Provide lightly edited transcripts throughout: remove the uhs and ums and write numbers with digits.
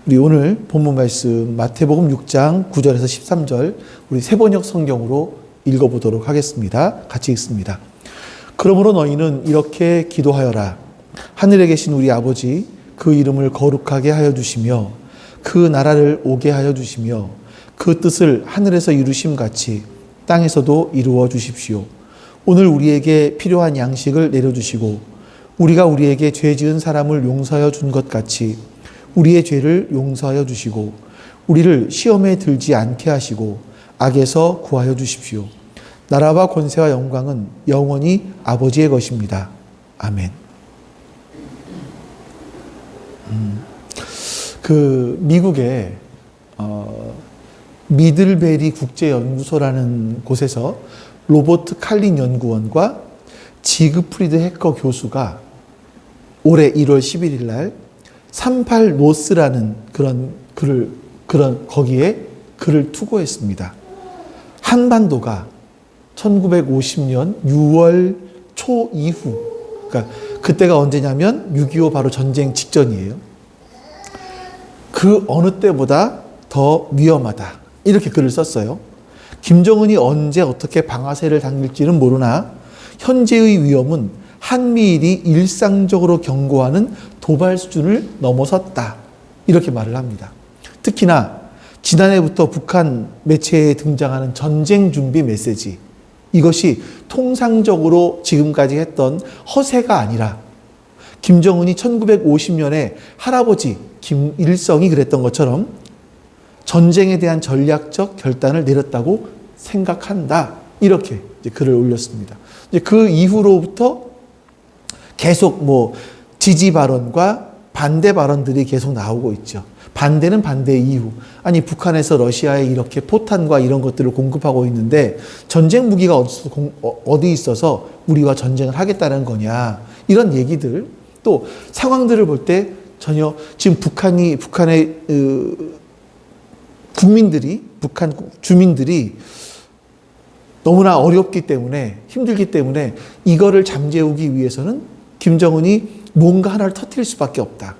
우리 오늘 본문 말씀 마태복음 6장 9절에서 13절 우리 세번역 성경으로 읽어보도록 하겠습니다. 같이 읽습니다. 그러므로 너희는 이렇게 기도하여라. 하늘에 계신 우리 아버지, 그 이름을 거룩하게 하여 주시며 그 나라를 오게 하여 주시며 그 뜻을 하늘에서 이루심 같이 땅에서도 이루어 주십시오. 오늘 우리에게 필요한 양식을 내려주시고 우리가 우리에게 죄 지은 사람을 용서하여 준 것 같이 우리의 죄를 용서하여 주시고 우리를 시험에 들지 않게 하시고 악에서 구하여 주십시오. 나라와 권세와 영광은 영원히 아버지의 것입니다. 아멘. 미국의 미들베리 국제연구소라는 곳에서 로버트 칼린 연구원과 지그프리드 해커 교수가 올해 1월 11일 날 38 노스라는 거기에 글을 투고했습니다. 한반도가 1950년 6월 초 이후, 그러니까 그때가 언제냐면 6.25 바로 전쟁 직전이에요. 그 어느 때보다 더 위험하다. 이렇게 글을 썼어요. 김정은이 언제 어떻게 방아쇠를 당길지는 모르나 현재의 위험은 한미일이 일상적으로 경고하는 도발 수준을 넘어섰다. 이렇게 말을 합니다. 특히나 지난해부터 북한 매체에 등장하는 전쟁 준비 메시지, 이것이 통상적으로 지금까지 했던 허세가 아니라 김정은이 1950년에 할아버지 김일성이 그랬던 것처럼 전쟁에 대한 전략적 결단을 내렸다고 생각한다. 이렇게 이제 글을 올렸습니다. 이제 그 이후로부터 계속 지지 발언과 반대 발언들이 계속 나오고 있죠. 반대는 반대 이유. 아니, 북한에서 러시아에 이렇게 포탄과 이런 것들을 공급하고 있는데 전쟁 무기가 어디 있어서 우리와 전쟁을 하겠다는 거냐. 이런 얘기들, 또 상황들을 볼 때 전혀 지금 북한의 국민들이, 북한 주민들이 너무나 어렵기 때문에, 힘들기 때문에 이거를 잠재우기 위해서는 김정은이 뭔가 하나를 터뜨릴 수밖에 없다.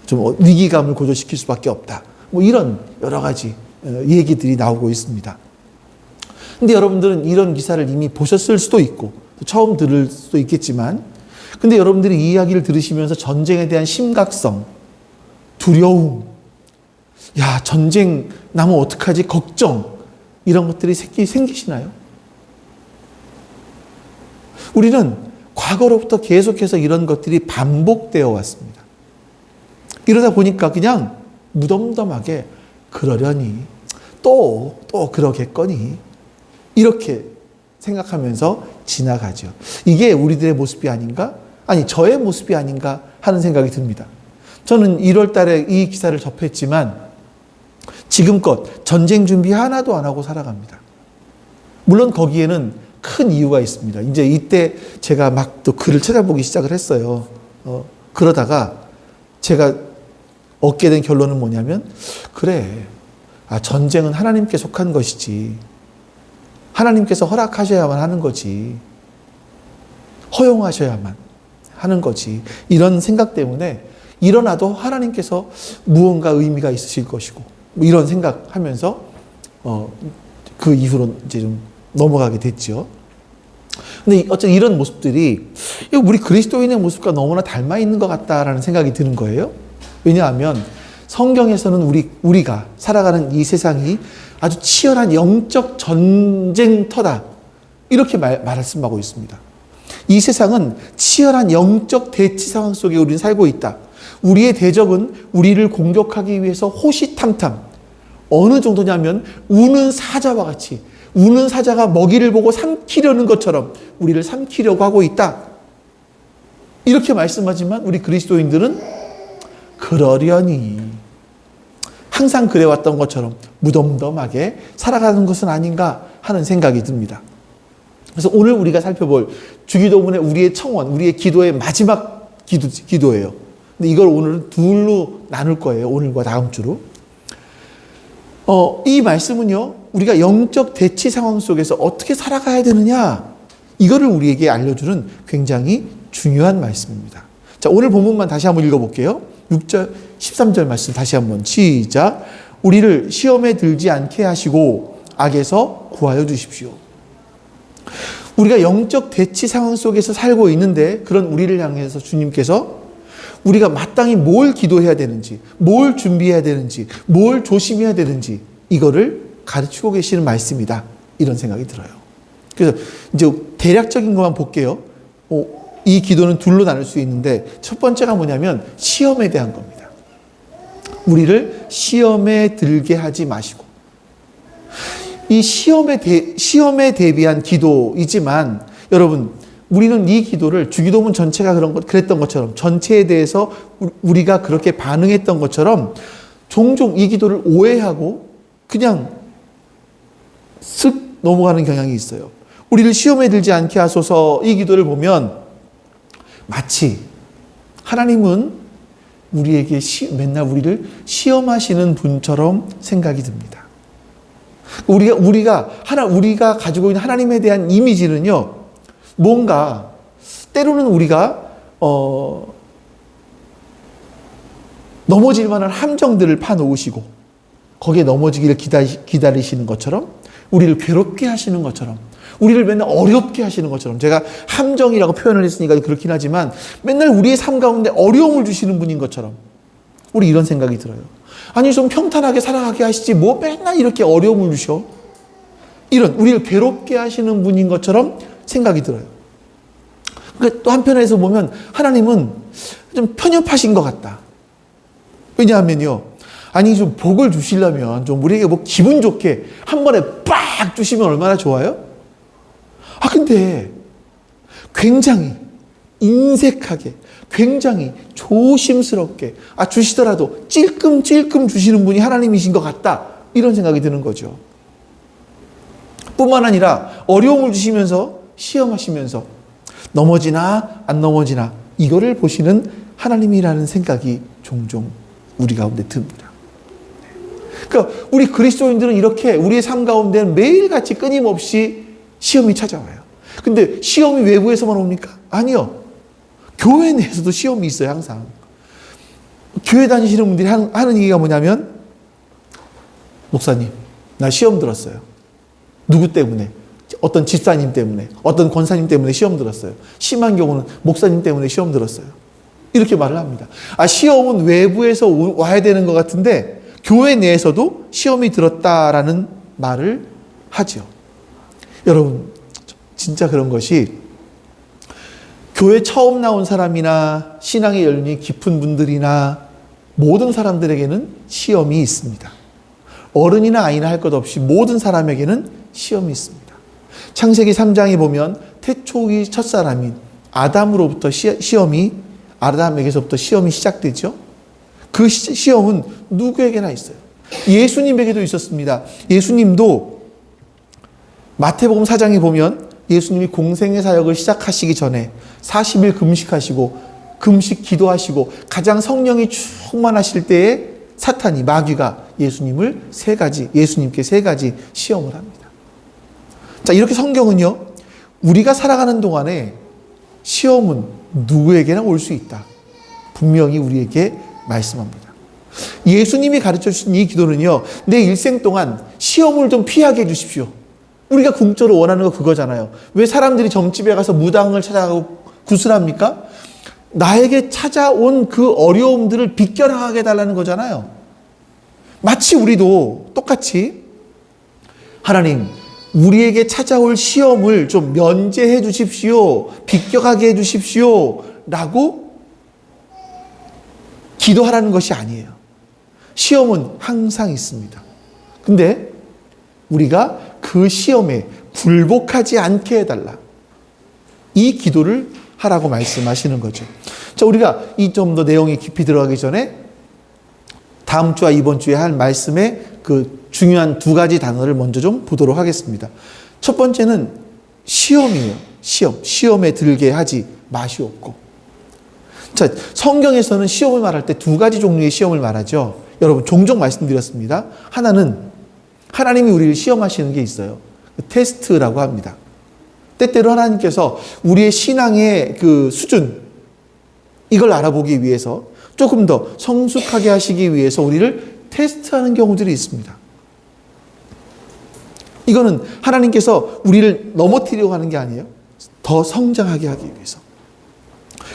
좀 위기감을 고조시킬 수밖에 없다. 이런 여러 가지 얘기들이 나오고 있습니다. 근데 여러분들은 이런 기사를 이미 보셨을 수도 있고 처음 들을 수도 있겠지만, 근데 여러분들이 이 이야기를 들으시면서 전쟁에 대한 심각성, 두려움, 야, 전쟁 나면 어떡하지? 걱정, 이런 것들이 생기시나요? 우리는 과거로부터 계속해서 이런 것들이 반복되어 왔습니다. 이러다 보니까 그냥 무덤덤하게 그러려니, 또 그러겠거니, 이렇게 생각하면서 지나가죠. 이게 우리들의 모습이 아닌가? 아니, 저의 모습이 아닌가 하는 생각이 듭니다. 저는 1월 달에 이 기사를 접했지만 지금껏 전쟁 준비 하나도 안 하고 살아갑니다. 물론 거기에는 큰 이유가 있습니다. 이제 이때 제가 막 또 글을 찾아보기 시작을 했어요. 그러다가 제가 얻게 된 결론은 뭐냐면, 그래, 전쟁은 하나님께 속한 것이지. 하나님께서 허락하셔야만 하는 거지. 허용하셔야만 하는 거지. 이런 생각 때문에 일어나도 하나님께서 무언가 의미가 있으실 것이고, 이런 생각하면서 그 이후로 이제 좀 넘어가게 됐죠. 근데 어쨌든 이런 모습들이 우리 그리스도인의 모습과 너무나 닮아 있는 것 같다라는 생각이 드는 거예요. 왜냐하면 성경에서는 우리가 살아가는 이 세상이 아주 치열한 영적 전쟁터다, 이렇게 말씀하고 있습니다. 이 세상은 치열한 영적 대치 상황 속에 우리는 살고 있다. 우리의 대적은 우리를 공격하기 위해서 호시탐탐, 어느 정도냐면 우는 사자와 같이, 우는 사자가 먹이를 보고 삼키려는 것처럼 우리를 삼키려고 하고 있다. 이렇게 말씀하지만 우리 그리스도인들은 그러려니 항상 그래왔던 것처럼 무덤덤하게 살아가는 것은 아닌가 하는 생각이 듭니다. 그래서 오늘 우리가 살펴볼 주기도문의 우리의 청원, 우리의 기도의 마지막 기도예요. 근데 이걸 오늘은 둘로 나눌 거예요. 오늘과 다음 주로. 이 말씀은요, 우리가 영적 대치 상황 속에서 어떻게 살아가야 되느냐, 이거를 우리에게 알려주는 굉장히 중요한 말씀입니다. 자, 오늘 본문만 다시 한번 읽어볼게요. 6절, 13절 말씀 다시 한번 시작. 우리를 시험에 들지 않게 하시고 악에서 구하여 주십시오. 우리가 영적 대치 상황 속에서 살고 있는데 그런 우리를 향해서 주님께서 우리가 마땅히 뭘 기도해야 되는지, 뭘 준비해야 되는지, 뭘 조심해야 되는지 이거를 가르치고 계시는 말씀이다. 이런 생각이 들어요. 그래서 이제 대략적인 것만 볼게요. 이 기도는 둘로 나눌 수 있는데 첫 번째가 뭐냐면 시험에 대한 겁니다. 우리를 시험에 들게 하지 마시고, 이 시험에 대비한 기도이지만 여러분, 우리는 이 기도를 주기도문 전체가 그랬던 것처럼 전체에 대해서 우리가 그렇게 반응했던 것처럼 종종 이 기도를 오해하고 그냥 쓱 넘어가는 경향이 있어요. 우리를 시험에 들지 않게 하소서 이 기도를 보면 마치 하나님은 우리에게 맨날 우리를 시험하시는 분처럼 생각이 듭니다. 우리가 가지고 있는 하나님에 대한 이미지는요, 뭔가 때로는 우리가 넘어질 만한 함정들을 파놓으시고 거기에 넘어지기를 기다리시는 것처럼, 우리를 괴롭게 하시는 것처럼, 우리를 맨날 어렵게 하시는 것처럼, 제가 함정이라고 표현을 했으니까 그렇긴 하지만 맨날 우리의 삶 가운데 어려움을 주시는 분인 것처럼 우리 이런 생각이 들어요. 아니 좀 평탄하게 살아가게 하시지 뭐 맨날 이렇게 어려움을 주셔. 이런 우리를 괴롭게 하시는 분인 것처럼 생각이 들어요. 또 한편에서 보면 하나님은 좀 편협하신 것 같다. 왜냐하면요, 아니 좀 복을 주시려면 좀 우리에게 뭐 기분 좋게 한 번에 빡 주시면 얼마나 좋아요? 근데 굉장히 인색하게, 굉장히 조심스럽게 주시더라도 찔끔찔끔 주시는 분이 하나님이신 것 같다. 이런 생각이 드는 거죠. 뿐만 아니라 어려움을 주시면서 시험하시면서 넘어지나 안 넘어지나 이거를 보시는 하나님이라는 생각이 종종 우리 가운데 듭니다. 그러니까 우리 그리스도인들은 이렇게 우리의 삶 가운데는 매일같이 끊임없이 시험이 찾아와요. 근데 시험이 외부에서만 옵니까? 아니요. 교회 내에서도 시험이 있어요, 항상. 교회 다니시는 분들이 하는 얘기가 뭐냐면, 목사님, 나 시험 들었어요. 누구 때문에? 어떤 집사님 때문에, 어떤 권사님 때문에 시험 들었어요. 심한 경우는 목사님 때문에 시험 들었어요. 이렇게 말을 합니다. 시험은 외부에서 와야 되는 것 같은데 교회 내에서도 시험이 들었다라는 말을 하죠. 여러분, 진짜 그런 것이 교회 처음 나온 사람이나 신앙의 연륜이 깊은 분들이나 모든 사람들에게는 시험이 있습니다. 어른이나 아이나 할 것 없이 모든 사람에게는 시험이 있습니다. 창세기 3장에 보면 태초의 첫사람인 아담으로부터 아담에게서부터 시험이 시작되죠. 그 시험은 누구에게나 있어요. 예수님에게도 있었습니다. 예수님도 마태복음 4장에 보면 예수님이 공생의 사역을 시작하시기 전에 40일 금식하시고 금식 기도하시고 가장 성령이 충만하실 때에 사탄이, 마귀가 예수님께 세 가지 시험을 합니다. 자, 이렇게 성경은요, 우리가 살아가는 동안에 시험은 누구에게나 올 수 있다. 분명히 우리에게 말씀합니다. 예수님이 가르쳐 주신 이 기도는요, 내 일생 동안 시험을 좀 피하게 해주십시오. 우리가 궁극적으로 원하는 거 그거잖아요. 왜 사람들이 점집에 가서 무당을 찾아가고 구슬합니까? 나에게 찾아온 그 어려움들을 비껴나가게 해달라는 거잖아요. 마치 우리도 똑같이 하나님, 우리에게 찾아올 시험을 좀 면제해 주십시오. 비껴가게 해 주십시오. 라고 기도하라는 것이 아니에요. 시험은 항상 있습니다. 근데 우리가 그 시험에 굴복하지 않게 해달라. 이 기도를 하라고 말씀하시는 거죠. 자, 우리가 이 좀 더 내용이 깊이 들어가기 전에 다음 주와 이번 주에 할 말씀의 그 중요한 두 가지 단어를 먼저 좀 보도록 하겠습니다. 첫 번째는 시험이에요. 시험에 들게 하지 마시옵고. 자, 성경에서는 시험을 말할 때 두 가지 종류의 시험을 말하죠. 여러분, 종종 말씀드렸습니다. 하나는 하나님이 우리를 시험하시는 게 있어요. 테스트라고 합니다. 때때로 하나님께서 우리의 신앙의 그 수준, 이걸 알아보기 위해서 조금 더 성숙하게 하시기 위해서 우리를 테스트하는 경우들이 있습니다. 이거는 하나님께서 우리를 넘어뜨리려고 하는 게 아니에요. 더 성장하게 하기 위해서.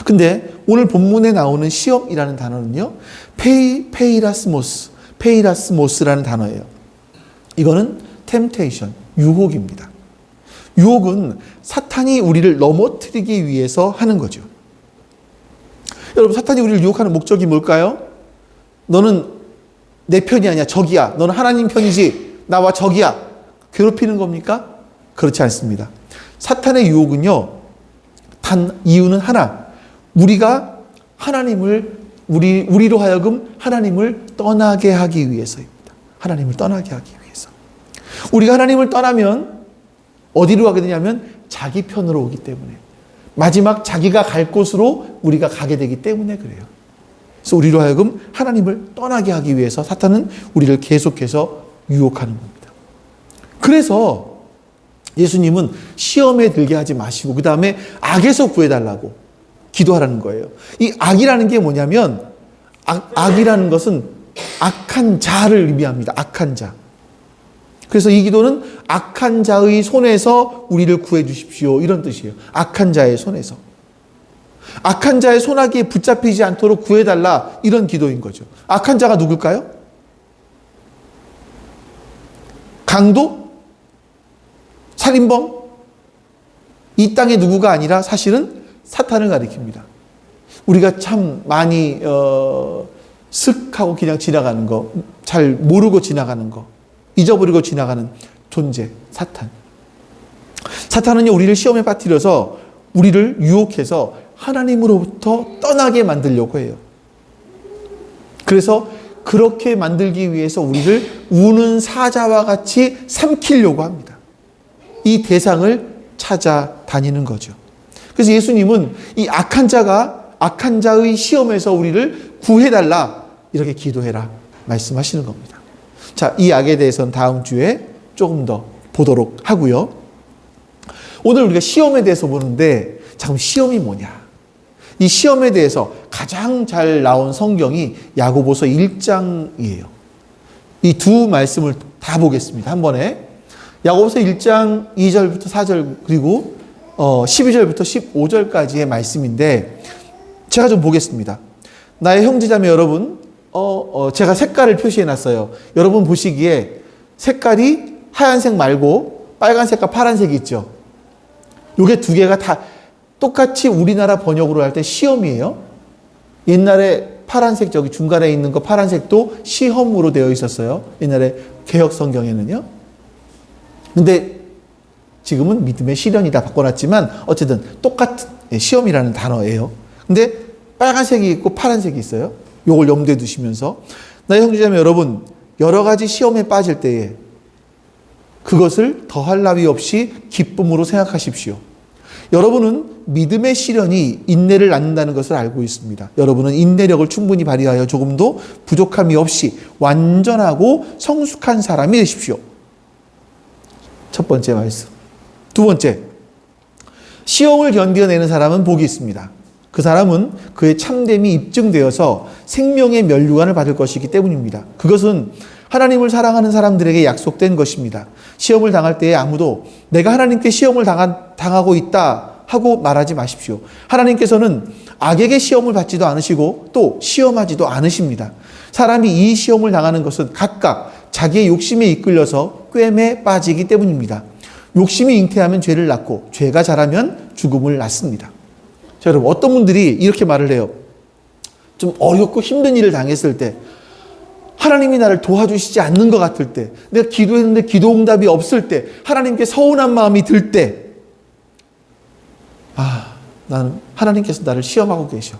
근데 오늘 본문에 나오는 시험이라는 단어는요, 페이라스모스라는 단어예요. 이거는 temptation, 유혹입니다. 유혹은 사탄이 우리를 넘어뜨리기 위해서 하는 거죠. 여러분, 사탄이 우리를 유혹하는 목적이 뭘까요? 너는 내 편이 아니야, 적이야. 너는 하나님 편이지, 나와 적이야. 괴롭히는 겁니까? 그렇지 않습니다. 사탄의 유혹은요, 단 이유는 하나. 우리가 하나님을, 우리로 하여금 하나님을 떠나게 하기 위해서입니다. 하나님을 떠나게 하기 위해서. 우리가 하나님을 떠나면 어디로 가게 되냐면 자기 편으로 오기 때문에. 마지막 자기가 갈 곳으로 우리가 가게 되기 때문에 그래요. 그래서 우리로 하여금 하나님을 떠나게 하기 위해서 사탄은 우리를 계속해서 유혹하는 겁니다. 그래서 예수님은 시험에 들게 하지 마시고 그 다음에 악에서 구해달라고 기도하라는 거예요. 이 악이라는 게 뭐냐면 악이라는 것은 악한 자를 의미합니다. 악한 자. 그래서 이 기도는 악한 자의 손에서 우리를 구해 주십시오. 이런 뜻이에요. 악한 자의 손에서. 악한 자의 손아귀에 붙잡히지 않도록 구해달라. 이런 기도인 거죠. 악한 자가 누굴까요? 강도? 살인범? 이 땅의 누구가 아니라 사실은 사탄을 가리킵니다. 우리가 참 많이 슥 하고 그냥 지나가는 거, 잘 모르고 지나가는 거, 잊어버리고 지나가는 존재, 사탄. 사탄은요, 우리를 시험에 빠뜨려서 우리를 유혹해서 하나님으로부터 떠나게 만들려고 해요. 그래서 그렇게 만들기 위해서 우리를 우는 사자와 같이 삼키려고 합니다. 이 대상을 찾아다니는 거죠. 그래서 예수님은 이 악한 자의 시험에서 우리를 구해달라, 이렇게 기도해라 말씀하시는 겁니다. 자, 이 악에 대해서는 다음 주에 조금 더 보도록 하고요. 오늘 우리가 시험에 대해서 보는데, 참 시험이 뭐냐? 이 시험에 대해서 가장 잘 나온 성경이 야고보서 1장이에요. 이 두 말씀을 다 보겠습니다. 한 번에. 야고보서 1장 2절부터 4절 그리고 12절부터 15절까지의 말씀인데 제가 좀 보겠습니다. 나의 형제자매 여러분, 제가 색깔을 표시해 놨어요. 여러분 보시기에 색깔이 하얀색 말고 빨간색과 파란색이 있죠. 요게 두 개가 다 똑같이 우리나라 번역으로 할 때 시험이에요. 옛날에 파란색 저기 중간에 있는 거 파란색도 시험으로 되어 있었어요. 옛날에 개역 성경에는요. 근데 지금은 믿음의 시련이다 바꿔놨지만 어쨌든 똑같은 시험이라는 단어예요. 근데 빨간색이 있고 파란색이 있어요. 요걸 염두에 두시면서 나의 형제자매 여러분, 여러 가지 시험에 빠질 때에 그것을 더할 나위 없이 기쁨으로 생각하십시오. 여러분은 믿음의 시련이 인내를 낳는다는 것을 알고 있습니다. 여러분은 인내력을 충분히 발휘하여 조금도 부족함이 없이 완전하고 성숙한 사람이 되십시오. 첫 번째 말씀. 두 번째, 시험을 견뎌내는 사람은 복이 있습니다. 그 사람은 그의 참됨이 입증되어서 생명의 면류관을 받을 것이기 때문입니다. 그것은 하나님을 사랑하는 사람들에게 약속된 것입니다. 시험을 당할 때에 아무도 내가 하나님께 시험을 당하고 있다 하고 말하지 마십시오. 하나님께서는 악에게 시험을 받지도 않으시고 또 시험하지도 않으십니다. 사람이 이 시험을 당하는 것은 각각 자기의 욕심에 이끌려서 꿰매 빠지기 때문입니다. 욕심이 잉태하면 죄를 낳고 죄가 자라면 죽음을 낳습니다. 자, 여러분, 어떤 분들이 이렇게 말을 해요. 좀 어렵고 힘든 일을 당했을 때, 하나님이 나를 도와주시지 않는 것 같을 때, 내가 기도했는데 기도 응답이 없을 때, 하나님께 서운한 마음이 들 때, 나는 하나님께서 나를 시험하고 계셔.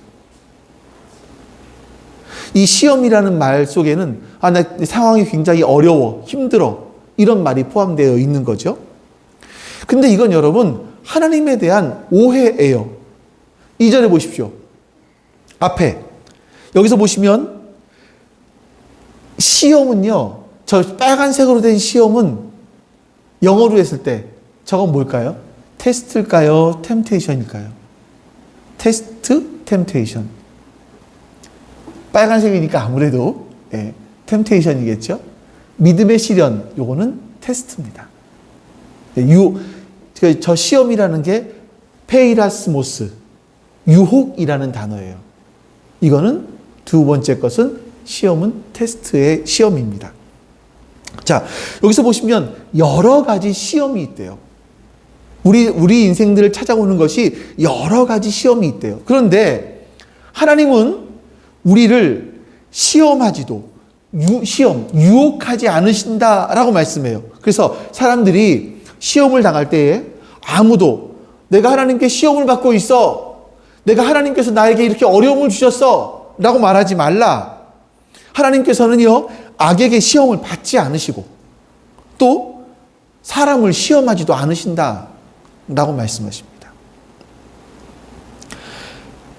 이 시험이라는 말 속에는 내 상황이 굉장히 어려워, 힘들어, 이런 말이 포함되어 있는 거죠. 근데 이건 여러분, 하나님에 대한 오해예요. 2절에 보십시오. 앞에 여기서 보시면 시험은요, 저 빨간색으로 된 시험은 영어로 했을 때 저건 뭘까요? 테스트일까요? 템테이션일까요? 테스트, 템테이션. 빨간색이니까 아무래도 템테이션이겠죠. 믿음의 시련, 요거는 테스트입니다. 저 시험이라는 게 페이라스모스, 유혹이라는 단어예요. 이거는 두 번째 것은 시험은 테스트의 시험입니다. 자, 여기서 보시면 여러 가지 시험이 있대요. 우리 인생들을 찾아오는 것이 여러 가지 시험이 있대요. 그런데 하나님은 우리를 시험하지도 유혹하지 않으신다라고 말씀해요. 그래서 사람들이 시험을 당할 때에 아무도 내가 하나님께 시험을 받고 있어, 내가 하나님께서 나에게 이렇게 어려움을 주셨어 라고 말하지 말라. 하나님께서는요, 악에게 시험을 받지 않으시고 또 사람을 시험하지도 않으신다 라고 말씀하십니다.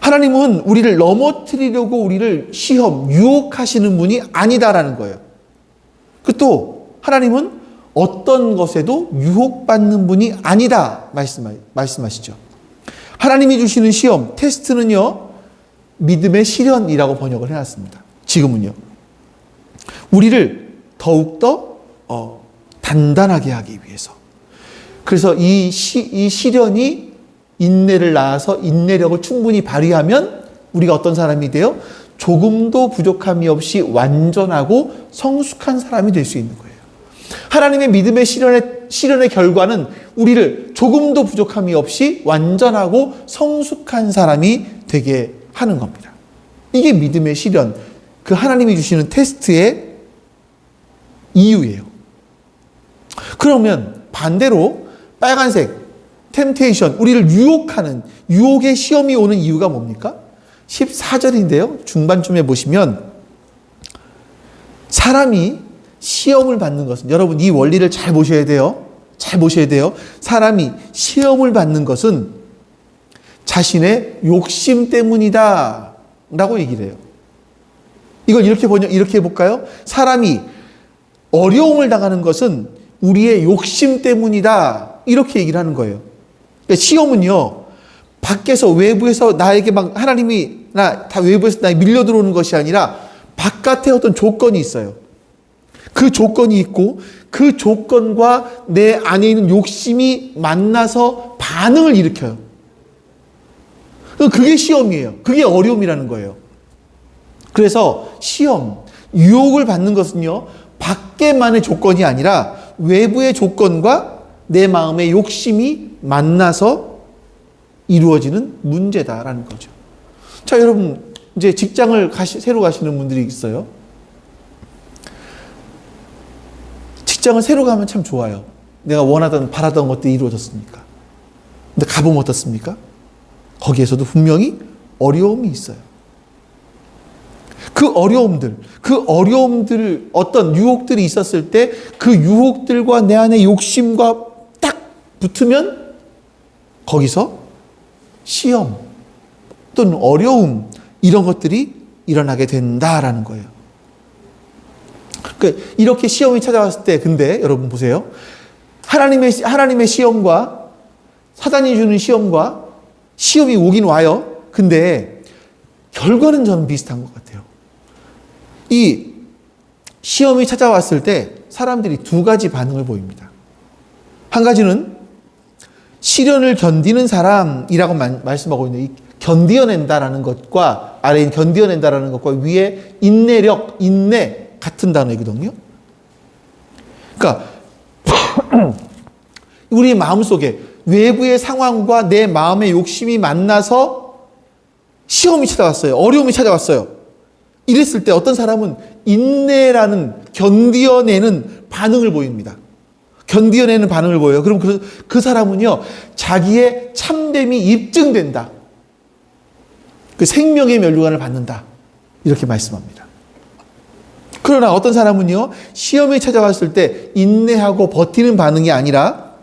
하나님은 우리를 넘어뜨리려고 우리를 유혹하시는 분이 아니다라는 거예요. 또 하나님은 어떤 것에도 유혹받는 분이 아니다 말씀하시죠. 하나님이 주시는 시험, 테스트는요, 믿음의 시련이라고 번역을 해놨습니다. 지금은요, 우리를 더욱더 단단하게 하기 위해서. 그래서 이 시련이 인내를 낳아서 인내력을 충분히 발휘하면 우리가 어떤 사람이 돼요? 조금도 부족함이 없이 완전하고 성숙한 사람이 될 수 있는 거예요. 하나님의 믿음의 시련의 결과는 우리를 조금도 부족함이 없이 완전하고 성숙한 사람이 되게 하는 겁니다. 이게 믿음의 시련, 그 하나님이 주시는 테스트의 이유예요. 그러면 반대로 빨간색, 템테이션, 우리를 유혹하는 유혹의 시험이 오는 이유가 뭡니까? 14절인데요. 중반쯤에 보시면 사람이 시험을 받는 것은, 여러분 이 원리를 잘 보셔야 돼요. 잘 보셔야 돼요. 사람이 시험을 받는 것은 자신의 욕심 때문이다 라고 얘기를 해요. 이걸 이렇게 해볼까요? 사람이 어려움을 당하는 것은 우리의 욕심 때문이다, 이렇게 얘기를 하는 거예요. 그러니까 시험은요, 밖에서 외부에서 나에게 막 하나님이 다 외부에서 나에 밀려 들어오는 것이 아니라 바깥에 어떤 조건이 있어요. 그 조건이 있고 그 조건과 내 안에 있는 욕심이 만나서 반응을 일으켜요. 그게 시험이에요. 그게 어려움이라는 거예요. 그래서 시험, 유혹을 받는 것은요, 밖에만의 조건이 아니라 외부의 조건과 내 마음의 욕심이 만나서 이루어지는 문제다라는 거죠. 자, 여러분, 이제 직장을 새로 가시는 분들이 있어요. 직장을 새로 가면 참 좋아요. 내가 바라던 것들이 이루어졌으니까. 근데 가보면 어떻습니까? 거기에서도 분명히 어려움이 있어요. 그 어려움들, 어떤 유혹들이 있었을 때 그 유혹들과 내 안의 욕심과 딱 붙으면 거기서 시험 또는 어려움, 이런 것들이 일어나게 된다라는 거예요. 그러니까 이렇게 시험이 찾아왔을 때, 근데 여러분 보세요. 하나님의 시험과 사단이 주는 시험과 시험이 오긴 와요. 근데 결과는 저는 비슷한 것 같아요. 이 시험이 찾아왔을 때 사람들이 두 가지 반응을 보입니다. 한 가지는 시련을 견디는 사람이라고 말씀하고 있는 이 견디어낸다라는 것과 아래에 있는 견디어낸다라는 것과 위에 인내력, 인내 같은 단어이거든요. 그러니까 우리 마음속에 외부의 상황과 내 마음의 욕심이 만나서 시험이 찾아왔어요. 어려움이 찾아왔어요. 이랬을 때 어떤 사람은 인내라는 견디어내는 반응을 보입니다. 견디어내는 반응을 보여요. 그럼 그 사람은요, 자기의 참됨이 입증된다. 그 생명의 면류관을 받는다. 이렇게 말씀합니다. 그러나 어떤 사람은요, 시험이 찾아왔을 때 인내하고 버티는 반응이 아니라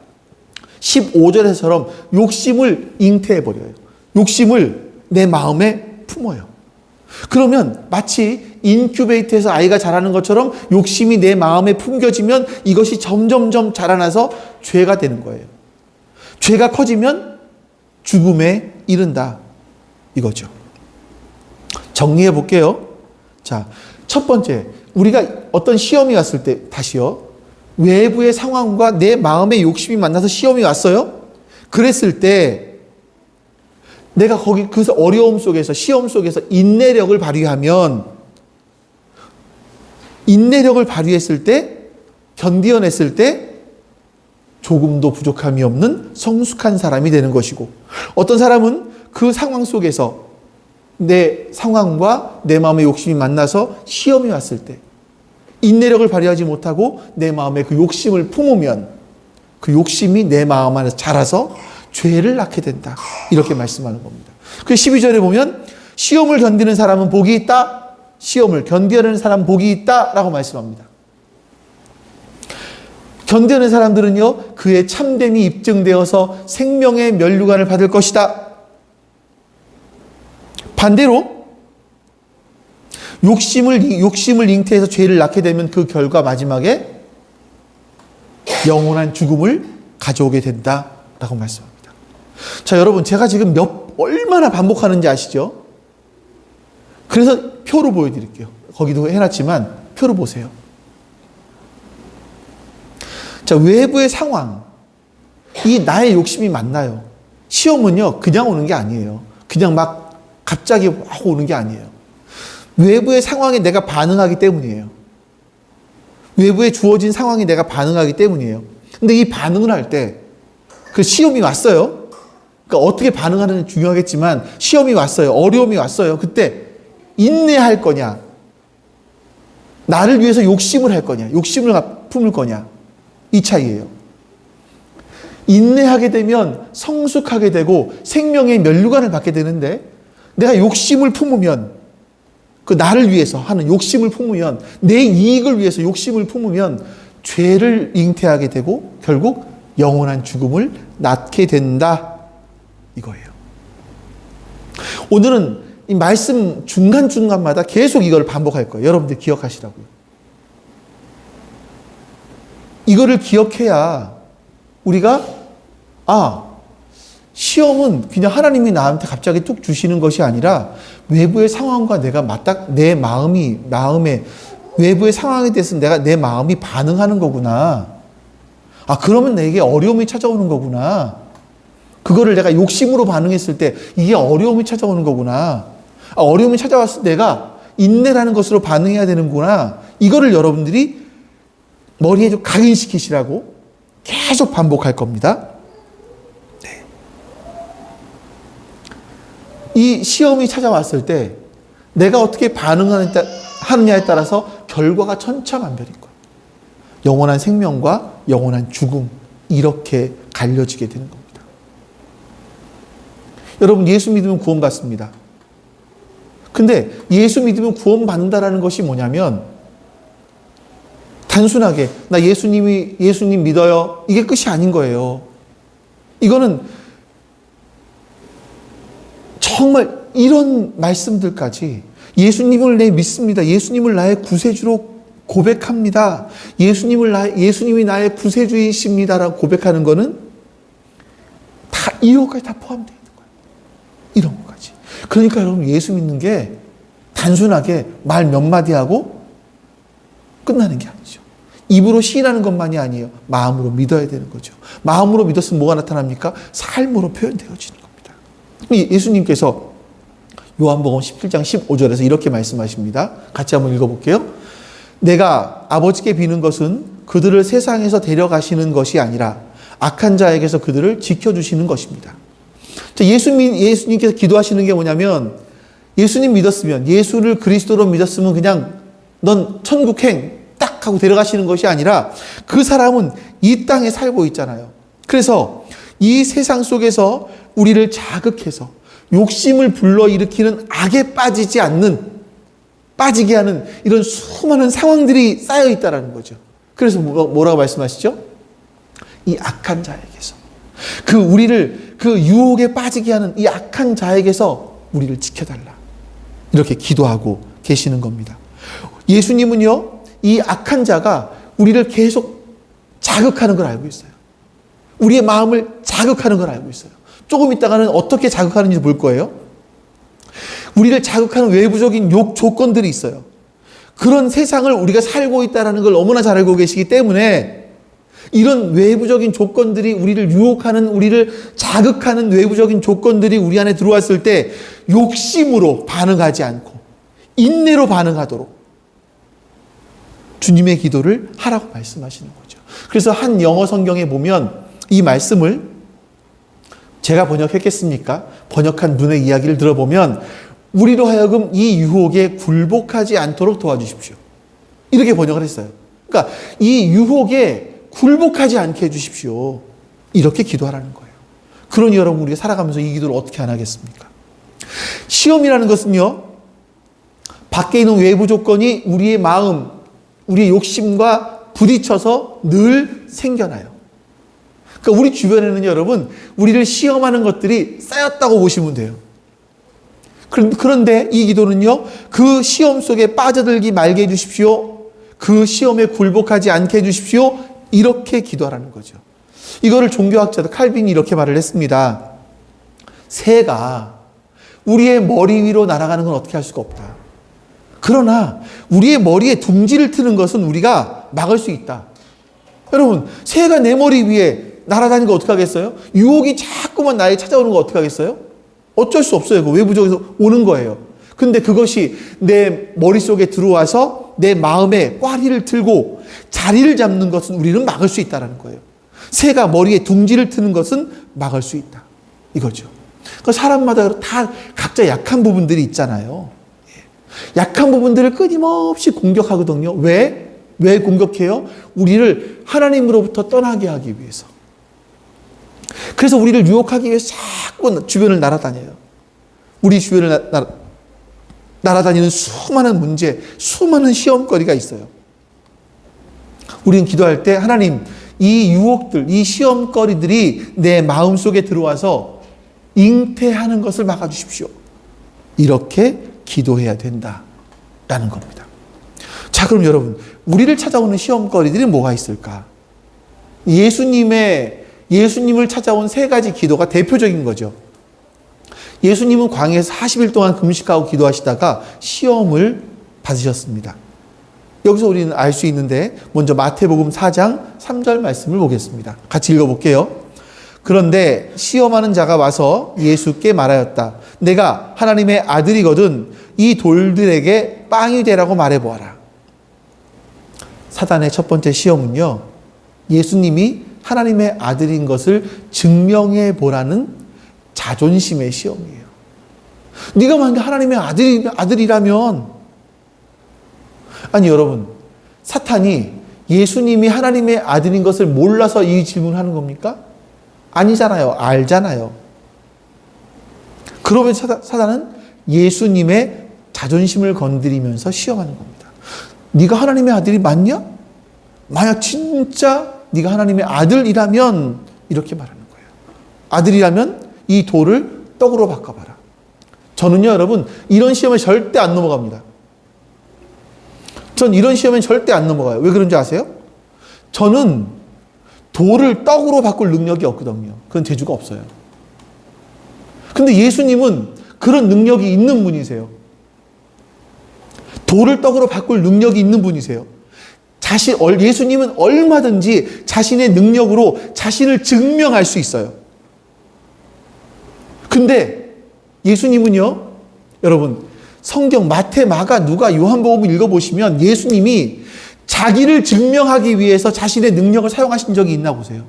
15절에서처럼 욕심을 잉태해버려요. 욕심을 내 마음에 품어요. 그러면 마치 인큐베이터에서 아이가 자라는 것처럼 욕심이 내 마음에 품겨지면 이것이 점점점 자라나서 죄가 되는 거예요. 죄가 커지면 죽음에 이른다. 이거죠. 정리해 볼게요. 자, 첫 번째, 우리가 어떤 시험이 왔을 때, 다시요. 외부의 상황과 내 마음의 욕심이 만나서 시험이 왔어요? 그랬을 때, 내가 거기 그 어려움 속에서, 시험 속에서 인내력을 발휘했을 때, 견디어냈을 때, 조금도 부족함이 없는 성숙한 사람이 되는 것이고, 어떤 사람은 그 상황 속에서 내 상황과 내 마음의 욕심이 만나서 시험이 왔을 때, 인내력을 발휘하지 못하고 내 마음에 그 욕심을 품으면 그 욕심이 내 마음 안에서 자라서 죄를 낳게 된다. 이렇게 말씀하는 겁니다. 그 12절에 보면 시험을 견디는 사람은 복이 있다. 시험을 견디는 사람 복이 있다. 라고 말씀합니다. 견디는 사람들은요, 그의 참됨이 입증되어서 생명의 면류관을 받을 것이다. 반대로 욕심을 잉태해서 죄를 낳게 되면 그 결과 마지막에 영원한 죽음을 가져오게 된다라고 말씀합니다. 자, 여러분, 제가 지금 얼마나 반복하는지 아시죠? 그래서 표로 보여드릴게요. 거기도 해놨지만 표로 보세요. 자, 외부의 상황, 이 나의 욕심이 만나요. 시험은요, 그냥 오는 게 아니에요. 그냥 막 갑자기 확 오는 게 아니에요. 외부의 상황에 내가 반응하기 때문이에요. 외부에 주어진 상황에 내가 반응하기 때문이에요. 근데 이 반응을 할 때, 그 시험이 왔어요. 그러니까 어떻게 반응하는 게 중요하겠지만, 시험이 왔어요. 어려움이 왔어요. 그때 인내할 거냐, 나를 위해서 욕심을 할 거냐, 욕심을 품을 거냐, 이 차이예요. 인내하게 되면 성숙하게 되고 생명의 면류관을 받게 되는데, 내가 욕심을 품으면, 그 나를 위해서 하는 욕심을 품으면, 내 이익을 위해서 욕심을 품으면 죄를 잉태하게 되고 결국 영원한 죽음을 낳게 된다. 이거예요. 오늘은 이 말씀 중간중간마다 계속 이걸 반복할 거예요. 여러분들 기억하시라고요. 이거를 기억해야 우리가 시험은 그냥 하나님이 나한테 갑자기 툭 주시는 것이 아니라 외부의 상황과 내가 내 마음에 외부의 상황에 대해서 내 마음이 반응하는 거구나. 그러면 내게 어려움이 찾아오는 거구나. 그거를 내가 욕심으로 반응했을 때 이게 어려움이 찾아오는 거구나. 어려움이 찾아왔을 때 내가 인내라는 것으로 반응해야 되는구나. 이거를 여러분들이 머리에 좀 각인시키시라고 계속 반복할 겁니다. 네. 이 시험이 찾아왔을 때 내가 어떻게 반응하느냐에 따라서 결과가 천차만별인 거예요. 영원한 생명과 영원한 죽음, 이렇게 갈려지게 되는 겁니다. 여러분, 예수 믿으면 구원받습니다. 근데 예수 믿으면 구원받는다라는 것이 뭐냐면, 단순하게 나 예수님 믿어요, 이게 끝이 아닌 거예요. 이거는 정말 이런 말씀들까지, 예수님을 내 믿습니다, 예수님을 나의 구세주로 고백합니다, 예수님이 나의 구세주이십니다라고 고백하는 거는 다 이것까지 다 포함되어 있는 거예요. 이런 것까지. 그러니까 여러분, 예수 믿는 게 단순하게 말 몇 마디 하고 끝나는 게 아니죠. 입으로 시인하는 것만이 아니에요. 마음으로 믿어야 되는 거죠. 마음으로 믿었으면 뭐가 나타납니까? 삶으로 표현되어지는 겁니다. 예수님께서 요한복음 17장 15절에서 이렇게 말씀하십니다. 같이 한번 읽어볼게요. 내가 아버지께 비는 것은 그들을 세상에서 데려가시는 것이 아니라 악한 자에게서 그들을 지켜주시는 것입니다. 예수님께서 기도하시는 게 뭐냐면, 예수님 믿었으면, 예수를 그리스도로 믿었으면 그냥 넌 천국행 딱 하고 데려가시는 것이 아니라 그 사람은 이 땅에 살고 있잖아요. 그래서 이 세상 속에서 우리를 자극해서 욕심을 불러일으키는 악에 빠지게 하는 이런 수많은 상황들이 쌓여 있다는 거죠. 그래서 뭐라고 말씀하시죠? 이 악한 자에게서, 우리를 유혹에 빠지게 하는 이 악한 자에게서 우리를 지켜달라, 이렇게 기도하고 계시는 겁니다. 예수님은요, 이 악한 자가 우리를 계속 자극하는 걸 알고 있어요. 우리의 마음을 자극하는 걸 알고 있어요. 조금 있다가는 어떻게 자극하는지 볼 거예요. 우리를 자극하는 외부적인 조건들이 있어요. 그런 세상을 우리가 살고 있다는 걸 너무나 잘 알고 계시기 때문에 이런 외부적인 조건들이 우리를 유혹하는, 우리를 자극하는 외부적인 조건들이 우리 안에 들어왔을 때 욕심으로 반응하지 않고 인내로 반응하도록 주님의 기도를 하라고 말씀하시는 거죠. 그래서 한 영어 성경에 보면 이 말씀을 제가 번역했겠습니까? 번역한 분의 이야기를 들어보면 우리로 하여금 이 유혹에 굴복하지 않도록 도와주십시오. 이렇게 번역을 했어요. 그러니까 이 유혹에 굴복하지 않게 해주십시오. 이렇게 기도하라는 거예요. 그러니 여러분, 우리가 살아가면서 이 기도를 어떻게 안 하겠습니까? 시험이라는 것은요, 밖에 있는 외부 조건이 우리의 마음, 우리의 욕심과 부딪혀서 늘 생겨나요. 그러니까 우리 주변에는 여러분, 우리를 시험하는 것들이 쌓였다고 보시면 돼요. 그런데 이 기도는요, 그 시험 속에 빠져들기 말게 해주십시오. 그 시험에 굴복하지 않게 해주십시오. 이렇게 기도하라는 거죠. 이거를 종교학자도 칼빈이 이렇게 말을 했습니다. 새가 우리의 머리 위로 날아가는 건 어떻게 할 수가 없다. 그러나 우리의 머리에 둥지를 트는 것은 우리가 막을 수 있다. 여러분, 새가 내 머리 위에 날아다니는 거 어떻게 하겠어요? 유혹이 자꾸만 나에 찾아오는 거 어떻게 하겠어요? 어쩔 수 없어요. 그 외부적에서 오는 거예요. 근데 그것이 내 머릿속에 들어와서 내 마음에 꽈리를 틀고 자리를 잡는 것은 우리는 막을 수 있다는 거예요. 새가 머리에 둥지를 트는 것은 막을 수 있다. 이거죠. 그러니까 사람마다 다 각자 약한 부분들이 있잖아요. 약한 부분들을 끊임없이 공격하거든요. 왜? 왜 공격해요? 우리를 하나님으로부터 떠나게 하기 위해서. 그래서 우리를 유혹하기 위해서 자꾸 주변을 날아다녀요. 우리 주변을 날아다니는 수많은 문제, 수많은 시험거리가 있어요. 우리는 기도할 때 하나님, 이 유혹들, 이 시험거리들이 내 마음속에 들어와서 잉태하는 것을 막아주십시오. 이렇게 기도해야 된다라는 겁니다. 자, 그럼 여러분, 우리를 찾아오는 시험거리들이 뭐가 있을까? 예수님을 찾아온 세 가지 기도가 대표적인 거죠. 예수님은 광야에서 40일 동안 금식하고 기도하시다가 시험을 받으셨습니다. 여기서 우리는 알 수 있는데 먼저 마태복음 4장 3절 말씀을 보겠습니다. 같이 읽어볼게요. 그런데 시험하는 자가 와서 예수께 말하였다. 내가 하나님의 아들이거든 이 돌들에게 빵이 되라고 말해보아라. 사단의 첫 번째 시험은요, 예수님이 하나님의 아들인 것을 증명해 보라는 자존심의 시험이에요. 네가 만약에 하나님의 아들이라면, 아니 여러분, 사탄이 예수님이 하나님의 아들인 것을 몰라서 이 질문을 하는 겁니까? 아니잖아요. 알잖아요. 그러면 사단은 예수님의 자존심을 건드리면서 시험하는 겁니다. 네가 하나님의 아들이 맞냐? 만약 진짜 네가 하나님의 아들이라면 이렇게 말하는 거예요. 아들이라면 이 돌을 떡으로 바꿔봐라. 저는요, 여러분, 이런 시험에 절대 안 넘어갑니다. 전 이런 시험엔 절대 안 넘어가요. 왜 그런지 아세요? 저는 돌을 떡으로 바꿀 능력이 없거든요. 그런 재주가 없어요. 근데 예수님은 그런 능력이 있는 분이세요. 돌을 떡으로 바꿀 능력이 있는 분이세요. 예수님은 얼마든지 자신의 능력으로 자신을 증명할 수 있어요. 근데 예수님은요, 여러분, 성경 마태, 마가, 누가, 요한복음을 읽어보시면 예수님이 자기를 증명하기 위해서 자신의 능력을 사용하신 적이 있나 보세요.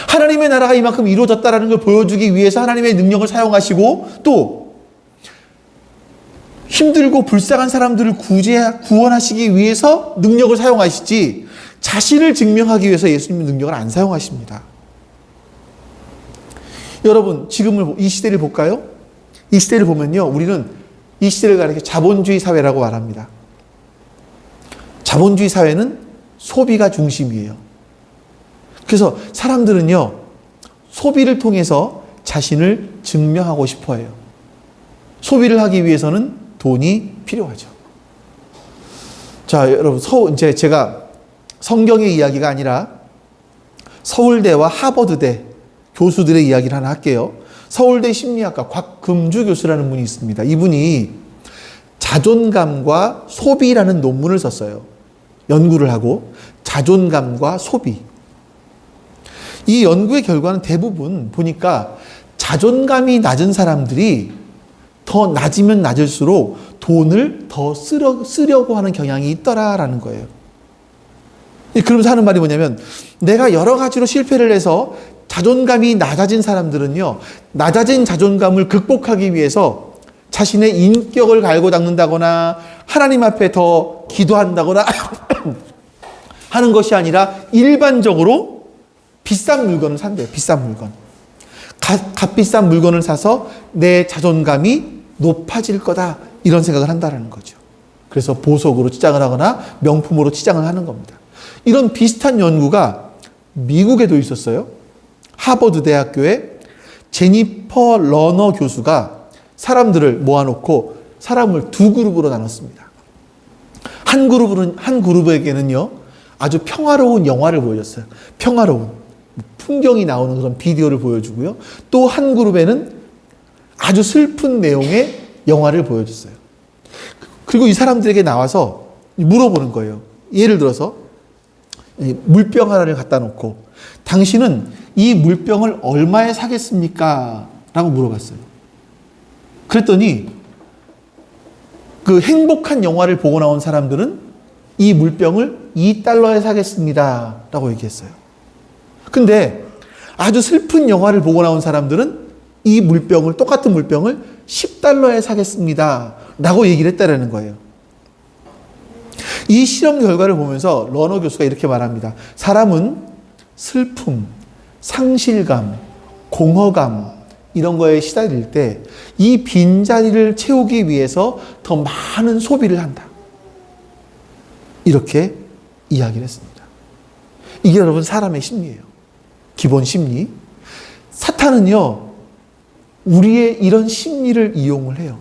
하나님의 나라가 이만큼 이루어졌다는 걸 보여주기 위해서 하나님의 능력을 사용하시고, 또 힘들고 불쌍한 사람들을 구원하시기 위해서 능력을 사용하시지, 자신을 증명하기 위해서 예수님은 능력을 안 사용하십니다. 여러분, 이 시대를 볼까요? 이 시대를 보면요, 우리는 이 시대를 가리켜 자본주의 사회라고 말합니다. 자본주의 사회는 소비가 중심이에요. 그래서 사람들은요, 소비를 통해서 자신을 증명하고 싶어 해요. 소비를 하기 위해서는 돈이 필요하죠. 자, 여러분, 이제 제가 성경의 이야기가 아니라 서울대와 하버드대 교수들의 이야기를 하나 할게요. 서울대 심리학과 곽금주 교수라는 분이 있습니다. 이분이 자존감과 소비라는 논문을 썼어요. 연구를 하고 자존감과 소비. 이 연구의 결과는 대부분 보니까 자존감이 낮은 사람들이 더 낮으면 낮을수록 돈을 더 쓰려고 하는 경향이 있더라라는 거예요. 그러면서 하는 말이 뭐냐면 내가 여러 가지로 실패를 해서 자존감이 낮아진 사람들은요, 낮아진 자존감을 극복하기 위해서 자신의 인격을 갈고 닦는다거나 하나님 앞에 더 기도한다거나 하는 것이 아니라 일반적으로 비싼 물건을 산대요. 비싼 물건. 값비싼 물건을 사서 내 자존감이 높아질 거다. 이런 생각을 한다는 거죠. 그래서 보석으로 치장을 하거나 명품으로 치장을 하는 겁니다. 이런 비슷한 연구가 미국에도 있었어요. 하버드 대학교에 제니퍼 러너 교수가 사람들을 모아놓고 사람을 두 그룹으로 나눴습니다. 한 그룹에게는요, 아주 평화로운 영화를 보여줬어요. 평화로운 풍경이 나오는 그런 비디오를 보여주고요. 또 한 그룹에는 아주 슬픈 내용의 영화를 보여줬어요. 그리고 이 사람들에게 나와서 물어보는 거예요. 예를 들어서 물병 하나를 갖다 놓고 당신은 이 물병을 얼마에 사겠습니까? 라고 물어봤어요. 그랬더니 그 행복한 영화를 보고 나온 사람들은 이 물병을 $2에 사겠습니다. 라고 얘기했어요. 근데 아주 슬픈 영화를 보고 나온 사람들은 이 물병을, 똑같은 물병을 $10에 사겠습니다. 라고 얘기를 했다라는 거예요. 이 실험 결과를 보면서 러너 교수가 이렇게 말합니다. 사람은 슬픔, 상실감, 공허감 이런 거에 시달릴 때 이 빈자리를 채우기 위해서 더 많은 소비를 한다. 이렇게 이야기를 했습니다. 이게 여러분 사람의 심리예요. 기본 심리. 사탄은요, 우리의 이런 심리를 이용을 해요.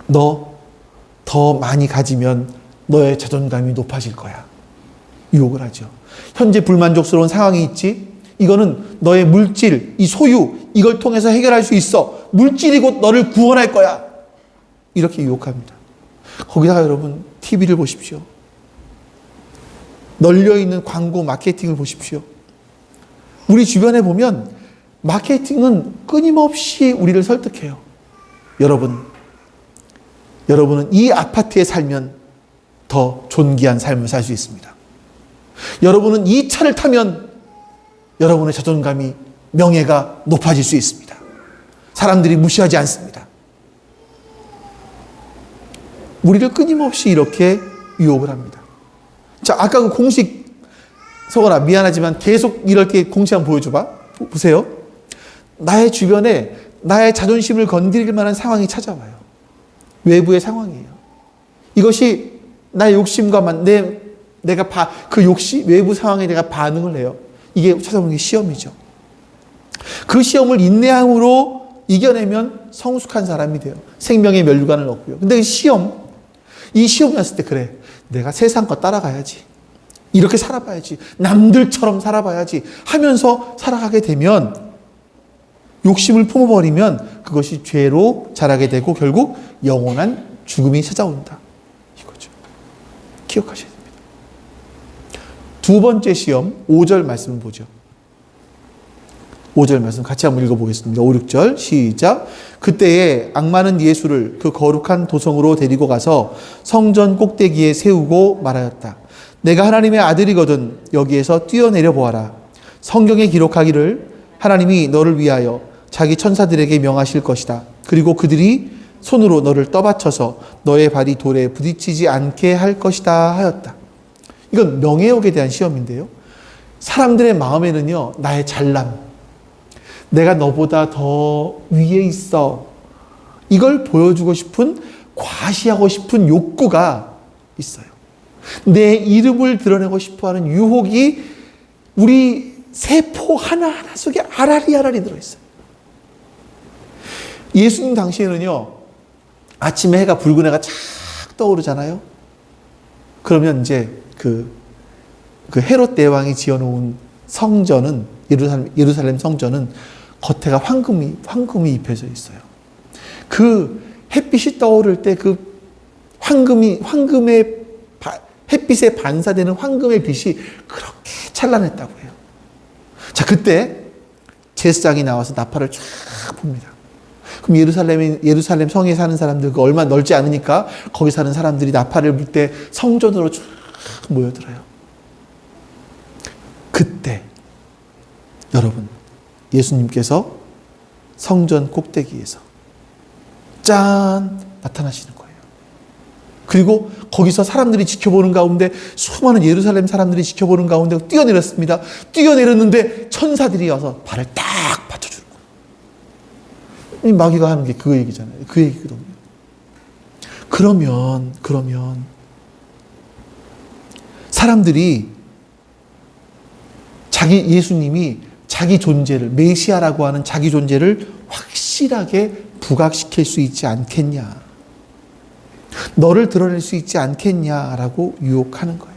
너 더 많이 가지면 너의 자존감이 높아질 거야. 유혹을 하죠. 현재 불만족스러운 상황이 있지? 이거는 너의 물질, 이 소유, 이걸 통해서 해결할 수 있어. 물질이 곧 너를 구원할 거야. 이렇게 유혹합니다. 거기다가 여러분, TV를 보십시오. 널려있는 광고 마케팅을 보십시오. 우리 주변에 보면 마케팅은 끊임없이 우리를 설득해요. 여러분은 이 아파트에 살면 더 존귀한 삶을 살 수 있습니다. 여러분은 이 차를 타면 여러분의 자존감이, 명예가 높아질 수 있습니다. 사람들이 무시하지 않습니다. 우리를 끊임없이 이렇게 유혹을 합니다. 자, 아까 그 공식, 서건아, 미안하지만 계속 이렇게 공식 한번 보여줘봐. 보세요. 나의 주변에 나의 자존심을 건드릴 만한 상황이 찾아와요. 외부의 상황이에요. 이것이 나의 욕심과 그 외부 상황에 내가 반응을 해요. 이게 찾아보는 게 시험이죠. 그 시험을 인내함으로 이겨내면 성숙한 사람이 돼요. 생명의 면류관을 얻고요. 근데 이 시험 났을 때 그래. 내가 세상 거 따라가야지. 이렇게 살아봐야지. 남들처럼 살아봐야지 하면서 살아가게 되면 욕심을 품어버리면 그것이 죄로 자라게 되고 결국 영원한 죽음이 찾아온다. 이거죠. 기억하셔야 됩니다. 두 번째 시험 5절 말씀을 보죠. 5절 말씀 같이 한번 읽어보겠습니다. 5, 6절 시작. 그때에 악마는 예수를 그 거룩한 도성으로 데리고 가서 성전 꼭대기에 세우고 말하였다. 내가 하나님의 아들이거든 여기에서 뛰어내려 보아라. 성경에 기록하기를 하나님이 너를 위하여 자기 천사들에게 명하실 것이다. 그리고 그들이 손으로 너를 떠받쳐서 너의 발이 돌에 부딪히지 않게 할 것이다 하였다. 이건 명예욕에 대한 시험인데요. 사람들의 마음에는요, 나의 잘남, 내가 너보다 더 위에 있어, 이걸 보여주고 싶은, 과시하고 싶은 욕구가 있어요. 내 이름을 드러내고 싶어하는 유혹이 우리 세포 하나하나 속에 알알이 들어있어요. 예수님 당시에는요, 아침에 해가 붉은 해가 착 떠오르잖아요. 그러면 이제 그 헤롯 대왕이 지어놓은 성전은, 예루살렘 성전은 겉에가 황금이 입혀져 있어요. 그 햇빛이 떠오를 때 그 햇빛에 반사되는 황금의 빛이 그렇게 찬란했다고 해요. 자, 그때 제사장이 나와서 나팔을 쫙 붑니다. 그럼 예루살렘 성에 사는 사람들, 그 얼마 넓지 않으니까 거기 사는 사람들이 나팔을 불 때 성전으로 쫙 모여들어요. 그때 여러분, 예수님께서 성전 꼭대기에서 짠 나타나시는 거예요. 그리고 거기서 사람들이 지켜보는 가운데, 수많은 예루살렘 사람들이 지켜보는 가운데 뛰어내렸습니다. 뛰어내렸는데 천사들이 와서 발을 딱 받쳐주는 거예요. 이 마귀가 하는 게 그 얘기잖아요. 그 얘기거든요. 그러면 사람들이 예수님이 자기 존재를, 메시아라고 하는 자기 존재를 확실하게 부각시킬 수 있지 않겠냐, 너를 드러낼 수 있지 않겠냐라고 유혹하는 거예요.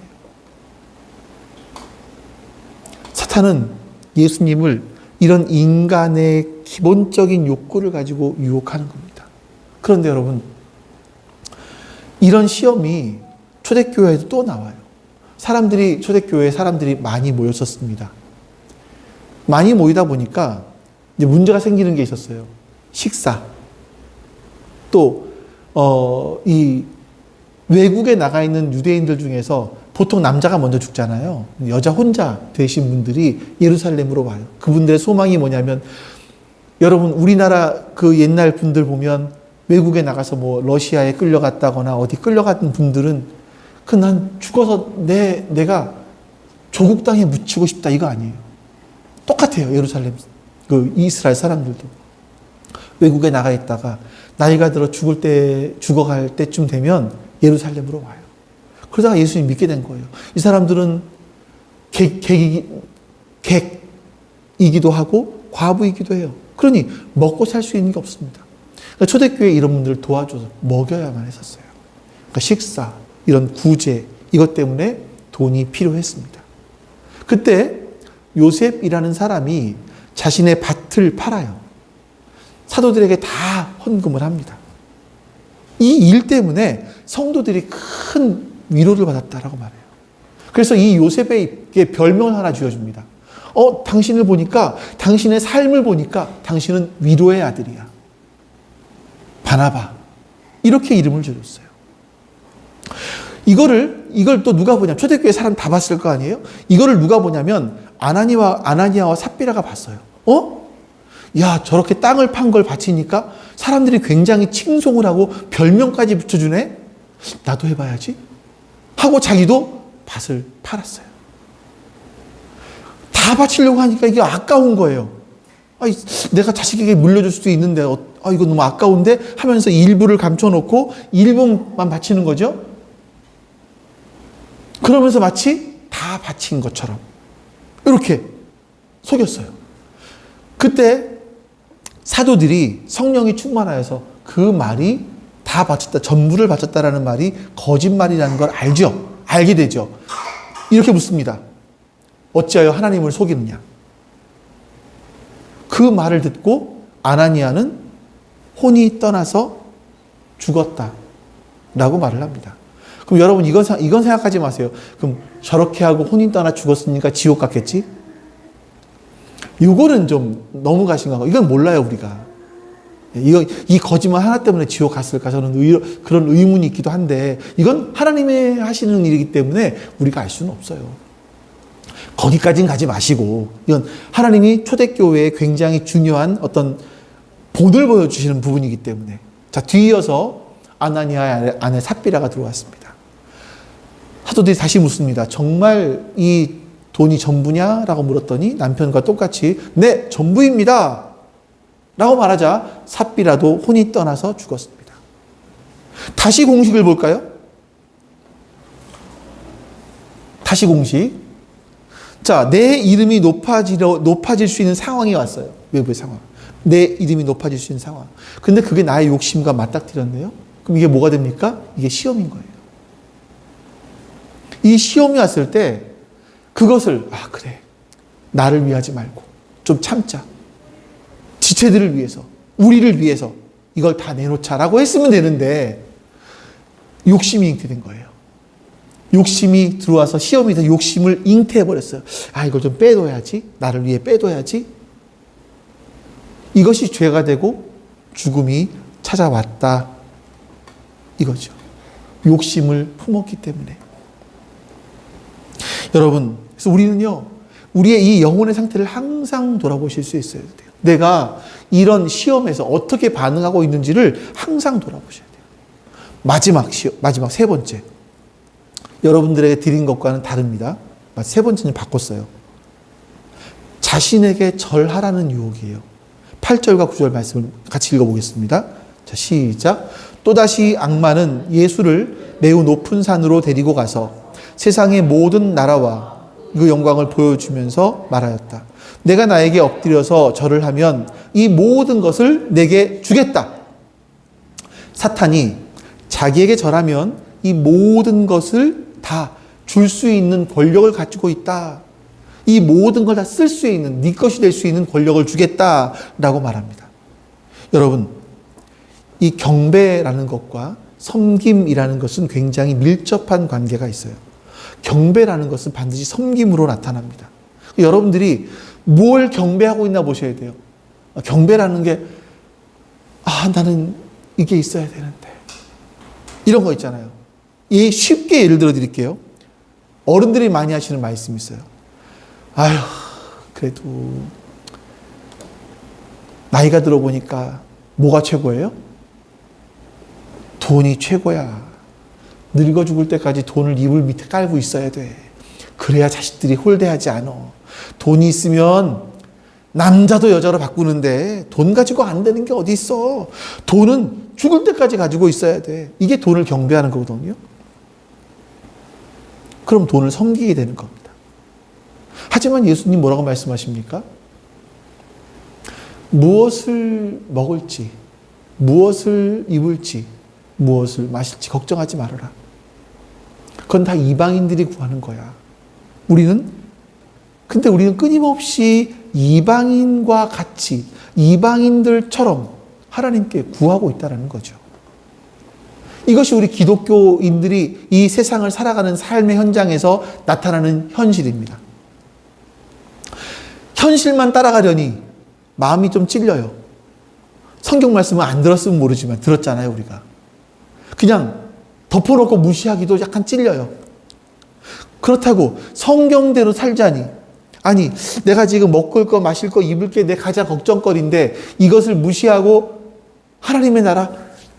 사탄은 예수님을 이런 인간의 기본적인 욕구를 가지고 유혹하는 겁니다. 그런데 여러분, 이런 시험이 초대교회에도 또 나와요. 초대교회에 사람들이 많이 모였었습니다. 많이 모이다 보니까 이제 문제가 생기는 게 있었어요. 식사. 또, 이 외국에 나가 있는 유대인들 중에서 보통 남자가 먼저 죽잖아요. 여자 혼자 되신 분들이 예루살렘으로 와요. 그분들의 소망이 뭐냐면, 여러분, 우리나라 그 옛날 분들 보면 외국에 나가서 뭐 러시아에 끌려갔다거나 어디 끌려갔던 분들은 난 죽어서 내가 조국 땅에 묻히고 싶다, 이거 아니에요. 똑같아요. 예루살렘, 그 이스라엘 사람들도. 외국에 나가 있다가 나이가 들어 죽어갈 때쯤 되면 예루살렘으로 와요. 그러다가 예수님 믿게 된 거예요. 이 사람들은 객이기도 하고 과부이기도 해요. 그러니 먹고 살 수 있는 게 없습니다. 그러니까 초대교회 이런 분들을 도와줘서 먹여야만 했었어요. 그러니까 식사, 이런 구제, 이것 때문에 돈이 필요했습니다. 그때 요셉이라는 사람이 자신의 밭을 팔아요. 사도들에게 다 헌금을 합니다. 이 일 때문에 성도들이 큰 위로를 받았다라고 말해요. 그래서 이 요셉에게 별명을 하나 지어줍니다. 당신을 보니까, 당신의 삶을 보니까 당신은 위로의 아들이야. 바나바. 이렇게 이름을 지었어요. 이걸 또 누가 보냐면, 초대교회 사람 다 봤을 거 아니에요? 이거를 누가 보냐면 아나니아와 삽비라가 봤어요. 야, 저렇게 땅을 판 걸 바치니까 사람들이 굉장히 칭송을 하고 별명까지 붙여주네? 나도 해봐야지. 하고 자기도 밭을 팔았어요. 다 바치려고 하니까 이게 아까운 거예요. 내가 자식에게 물려줄 수도 있는데, 이거 너무 아까운데? 하면서 일부를 감춰놓고 일부만 바치는 거죠. 그러면서 마치 다 바친 것처럼 이렇게 속였어요. 그때 사도들이 성령이 충만하여서 그 말이 다 바쳤다, 전부를 바쳤다라는 말이 거짓말이라는 걸 알게 되죠. 이렇게 묻습니다. 어찌하여 하나님을 속이느냐? 그 말을 듣고 아나니아는 혼이 떠나서 죽었다 라고 말을 합니다. 그럼 여러분, 이건 생각하지 마세요. 그럼 저렇게 하고 혼이 떠나 죽었으니까 지옥 갔겠지? 이거는 좀 너무 가신 거고, 이건 몰라요, 우리가. 이 거짓말 하나 때문에 지옥 갔을까? 저는 그런 의문이 있기도 한데, 이건 하나님이 하시는 일이기 때문에 우리가 알 수는 없어요. 거기까지는 가지 마시고, 이건 하나님이 초대교회에 굉장히 중요한 어떤 본을 보여주시는 부분이기 때문에. 자, 뒤이어서 아나니아의 아내 삽비라가 들어왔습니다. 사도들이 다시 묻습니다. 정말 이 돈이 전부냐? 라고 물었더니 남편과 똑같이 네, 전부입니다. 라고 말하자 삽비라도 혼이 떠나서 죽었습니다. 다시 공식을 볼까요? 다시 공식. 자, 내 이름이 높아질 수 있는 상황이 왔어요. 외부의 상황. 내 이름이 높아질 수 있는 상황. 근데 그게 나의 욕심과 맞닥뜨렸네요. 그럼 이게 뭐가 됩니까? 이게 시험인 거예요. 이 시험이 왔을 때 그것을 그래, 나를 위하지 말고 좀 참자. 지체들을 위해서, 우리를 위해서 이걸 다 내놓자라고 했으면 되는데 욕심이 잉태된 거예요. 욕심이 들어와서 시험이 돼 욕심을 잉태해버렸어요. 아, 이걸 좀 빼둬야지. 나를 위해 빼둬야지. 이것이 죄가 되고 죽음이 찾아왔다. 이거죠. 욕심을 품었기 때문에. 여러분, 그래서 우리는요, 우리의 이 영혼의 상태를 항상 돌아보실 수 있어야 돼요. 내가 이런 시험에서 어떻게 반응하고 있는지를 항상 돌아보셔야 돼요. 마지막 세 번째. 여러분들에게 드린 것과는 다릅니다. 세 번째는 바꿨어요. 자신에게 절하라는 유혹이에요. 8절과 9절 말씀을 같이 읽어보겠습니다. 자, 시작. 또다시 악마는 예수를 매우 높은 산으로 데리고 가서 세상의 모든 나라와 그 영광을 보여주면서 말하였다. 내가 나에게 엎드려서 절을 하면 이 모든 것을 내게 주겠다. 사탄이 자기에게 절하면 이 모든 것을 다 줄 수 있는 권력을 가지고 있다. 이 모든 걸 다 쓸 수 있는, 네 것이 될 수 있는 권력을 주겠다라고 말합니다. 여러분, 이 경배라는 것과 섬김이라는 것은 굉장히 밀접한 관계가 있어요. 경배라는 것은 반드시 섬김으로 나타납니다. 여러분들이 뭘 경배하고 있나 보셔야 돼요. 경배라는 게, 나는 이게 있어야 되는데. 이런 거 있잖아요. 쉽게 예를 들어 드릴게요. 어른들이 많이 하시는 말씀이 있어요. 아휴, 그래도 나이가 들어보니까 뭐가 최고예요? 돈이 최고야. 늙어 죽을 때까지 돈을 이불 밑에 깔고 있어야 돼. 그래야 자식들이 홀대하지 않아. 돈이 있으면 남자도 여자로 바꾸는데 돈 가지고 안 되는 게 어디 있어. 돈은 죽을 때까지 가지고 있어야 돼. 이게 돈을 경배하는 거거든요. 그럼 돈을 섬기게 되는 겁니다. 하지만 예수님 뭐라고 말씀하십니까? 무엇을 먹을지, 무엇을 입을지, 무엇을 마실지 걱정하지 말아라. 그건 다 이방인들이 구하는 거야. 근데 우리는 끊임없이 이방인과 같이, 이방인들처럼 하나님께 구하고 있다는 거죠. 이것이 우리 기독교인들이 이 세상을 살아가는 삶의 현장에서 나타나는 현실입니다. 현실만 따라가려니 마음이 좀 찔려요. 성경 말씀을 안 들었으면 모르지만 들었잖아요, 우리가. 그냥 덮어놓고 무시하기도 약간 찔려요. 그렇다고 성경대로 살자니, 아니, 내가 지금 먹을 거, 마실 거, 입을 게 내 가장 걱정거리인데 이것을 무시하고 하나님의 나라,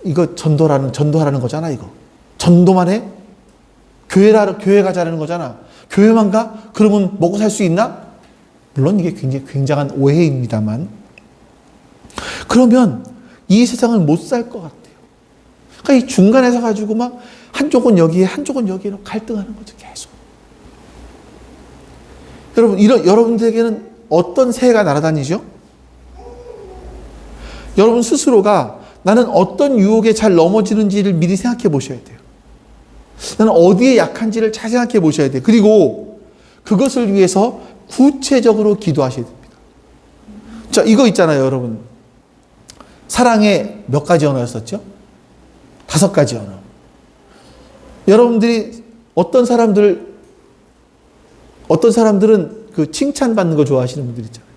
이거 전도하라는 거잖아, 이거. 전도만 해? 교회 가자라는 거잖아. 교회만 가? 그러면 먹고 살 수 있나? 물론 이게 굉장히 굉장한 오해입니다만. 그러면 이 세상을 못 살 것 같아요. 그러니까 이 중간에서 가지고 막 한쪽은 여기에, 한쪽은 여기로 갈등하는 거죠, 계속. 여러분, 여러분들에게는 어떤 새해가 날아다니죠? 여러분 스스로가 나는 어떤 유혹에 잘 넘어지는지를 미리 생각해 보셔야 돼요. 나는 어디에 약한지를 잘 생각해 보셔야 돼요. 그리고 그것을 위해서 구체적으로 기도하셔야 됩니다. 자, 이거 있잖아요, 여러분. 사랑의 몇 가지 언어였었죠? 5가지 언어. 여러분들이 어떤 사람들은 그 칭찬받는 거 좋아하시는 분들 있잖아요.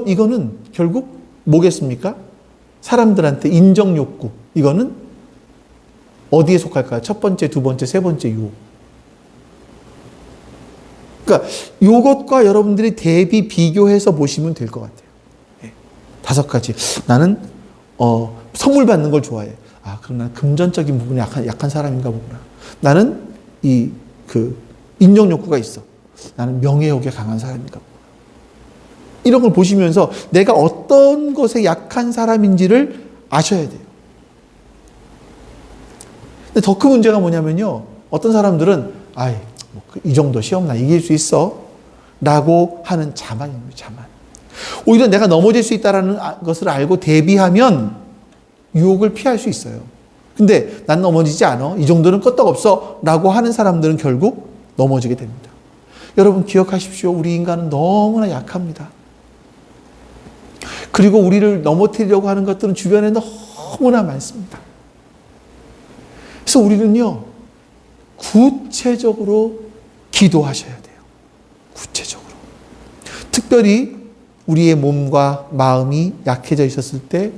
이거는 결국 뭐겠습니까? 사람들한테 인정 욕구. 이거는 어디에 속할까요? 첫 번째, 두 번째, 세 번째 유혹. 그러니까 이것과 여러분들이 대비 비교해서 보시면 될 것 같아요. 5가지. 나는 선물 받는 걸 좋아해. 그럼 나는 금전적인 부분이 약한 사람인가 보구나. 나는 인정 욕구가 있어. 나는 명예욕에 강한 사람인가 보구나. 이런 걸 보시면서 내가 어떤 것에 약한 사람인지를 아셔야 돼요. 근데 더 큰 문제가 뭐냐면요. 어떤 사람들은 이 정도 시험 나 이길 수 있어 라고 하는 자만입니다. 자만. 오히려 내가 넘어질 수 있다는 것을 알고 대비하면 유혹을 피할 수 있어요. 근데 난 넘어지지 않아. 이 정도는 끄떡없어 라고 하는 사람들은 결국 넘어지게 됩니다. 여러분 기억하십시오. 우리 인간은 너무나 약합니다. 그리고 우리를 넘어뜨리려고 하는 것들은 주변에 너무나 많습니다. 그래서 우리는요, 구체적으로 기도하셔야 돼요. 구체적으로. 특별히 우리의 몸과 마음이 약해져 있었을 때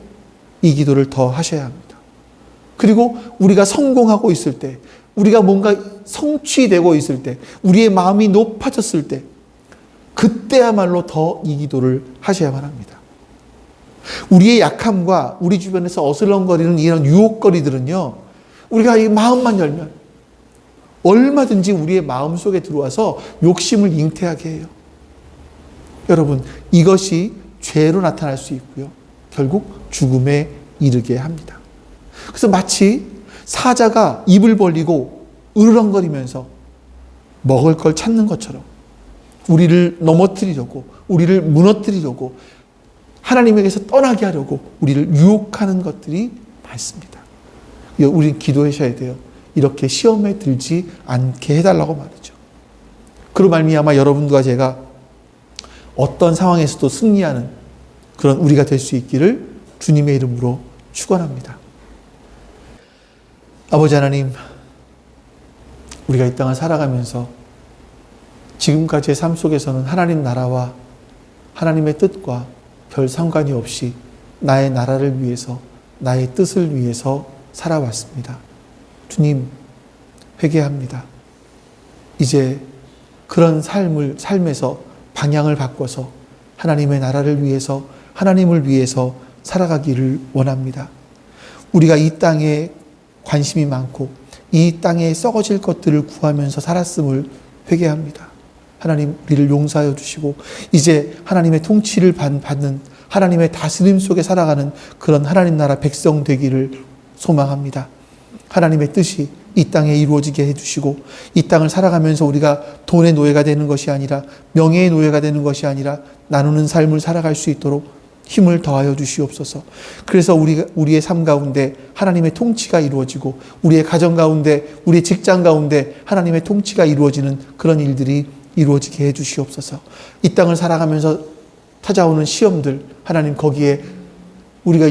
이 기도를 더 하셔야 합니다. 그리고 우리가 성공하고 있을 때, 우리가 뭔가 성취되고 있을 때, 우리의 마음이 높아졌을 때, 그때야말로 더 이 기도를 하셔야만 합니다. 우리의 약함과 우리 주변에서 어슬렁거리는 이런 유혹거리들은요, 우리가 이 마음만 열면 얼마든지 우리의 마음 속에 들어와서 욕심을 잉태하게 해요. 여러분, 이것이 죄로 나타날 수 있고요, 결국 죽음에 이르게 합니다. 그래서 마치 사자가 입을 벌리고 으르렁거리면서 먹을 걸 찾는 것처럼 우리를 넘어뜨리려고, 우리를 무너뜨리려고, 하나님에게서 떠나게 하려고 우리를 유혹하는 것들이 많습니다. 우리는 기도하셔야 돼요. 이렇게 시험에 들지 않게 해달라고 말이죠. 그로 말미암아 여러분과 제가 어떤 상황에서도 승리하는 그런 우리가 될 수 있기를 주님의 이름으로 축원합니다. 아버지 하나님, 우리가 이 땅을 살아가면서 지금까지의 삶 속에서는 하나님 나라와 하나님의 뜻과 별 상관이 없이 나의 나라를 위해서, 나의 뜻을 위해서 살아왔습니다. 주님, 회개합니다. 이제 그런 삶에서 방향을 바꿔서 하나님의 나라를 위해서, 하나님을 위해서 살아가기를 원합니다. 우리가 이 땅에 관심이 많고 이 땅에 썩어질 것들을 구하면서 살았음을 회개합니다. 하나님, 우리를 용서하여 주시고 이제 하나님의 통치를 받는, 하나님의 다스림 속에 살아가는 그런 하나님 나라 백성 되기를 소망합니다. 하나님의 뜻이 이 땅에 이루어지게 해주시고, 이 땅을 살아가면서 우리가 돈의 노예가 되는 것이 아니라, 명예의 노예가 되는 것이 아니라 나누는 삶을 살아갈 수 있도록 힘을 더하여 주시옵소서. 그래서 우리의 삶 가운데 하나님의 통치가 이루어지고, 우리의 가정 가운데, 우리의 직장 가운데 하나님의 통치가 이루어지는 그런 일들이 이루어지게 해 주시옵소서. 이 땅을 살아가면서 찾아오는 시험들, 하나님 거기에 우리가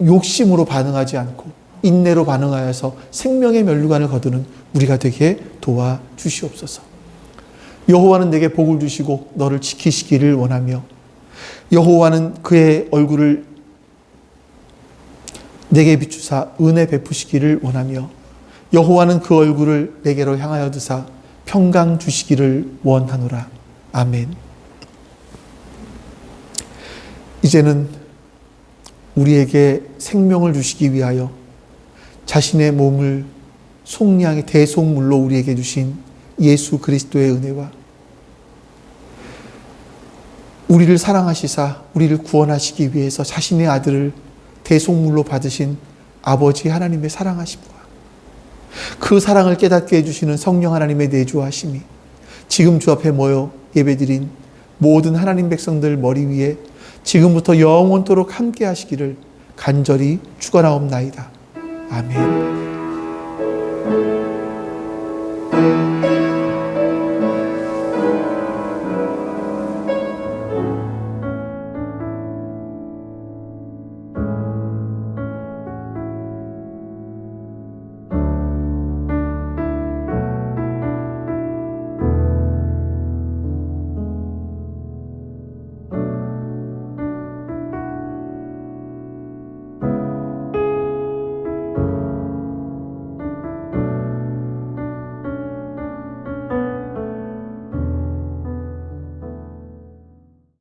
욕심으로 반응하지 않고 인내로 반응하여서 생명의 면류관을 거두는 우리가 되게 도와주시옵소서. 여호와는 내게 복을 주시고 너를 지키시기를 원하며, 여호와는 그의 얼굴을 내게 비추사 은혜 베푸시기를 원하며, 여호와는 그 얼굴을 내게로 향하여 드사 평강 주시기를 원하노라. 아멘. 이제는 우리에게 생명을 주시기 위하여 자신의 몸을 속량의 대속물로 우리에게 주신 예수 그리스도의 은혜와 우리를 사랑하시사 우리를 구원하시기 위해서 자신의 아들을 대속물로 받으신 아버지 하나님의 사랑하심과 그 사랑을 깨닫게 해주시는 성령 하나님의 내주하심이 지금 주 앞에 모여 예배드린 모든 하나님 백성들 머리 위에 지금부터 영원토록 함께 하시기를 간절히 축원하옵나이다. 아멘.